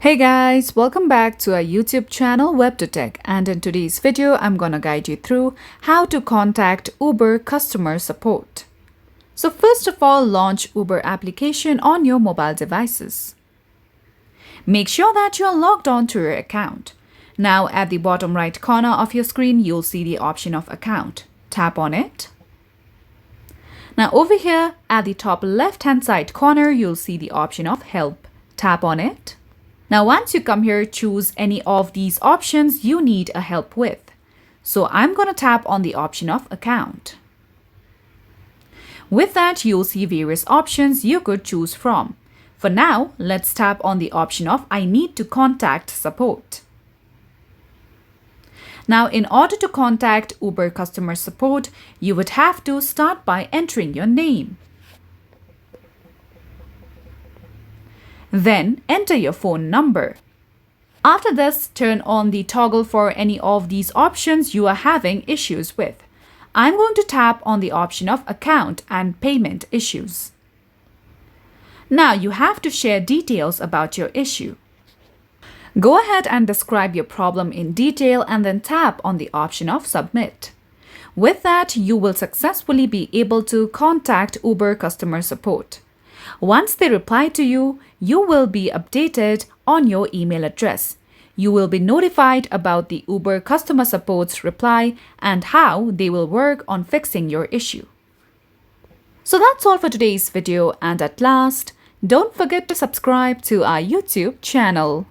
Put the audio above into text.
Hey guys, welcome back to our YouTube channel WebToTech, and in today's video I'm gonna guide you through how to contact Uber customer support. So first of all, launch Uber application on your mobile devices. Make sure that you're logged on to your account. Now at the bottom right corner of your screen you'll see the option of account. Tap on it. Now over here at the top left hand side corner you'll see the option of help. Tap on it. Now once you come here, choose any of these options you need a help with. So I'm going to tap on the option of account. With that, you'll see various options you could choose from. For now, let's tap on the option of I need to contact support. Now in order to contact Uber customer support, you would have to start by entering your name. Then enter your phone number. After this, turn on the toggle for any of these options you are having issues with. I'm going to tap on the option of account and payment issues. Now you have to share details about your issue. Go ahead and describe your problem in detail and then tap on the option of submit. With that, you will successfully be able to contact Uber customer support. Once they reply to you, you will be updated on your email address. You will be notified about the Uber customer support's reply and how they will work on fixing your issue. So that's all for today's video, and at last, don't forget to subscribe to our YouTube channel.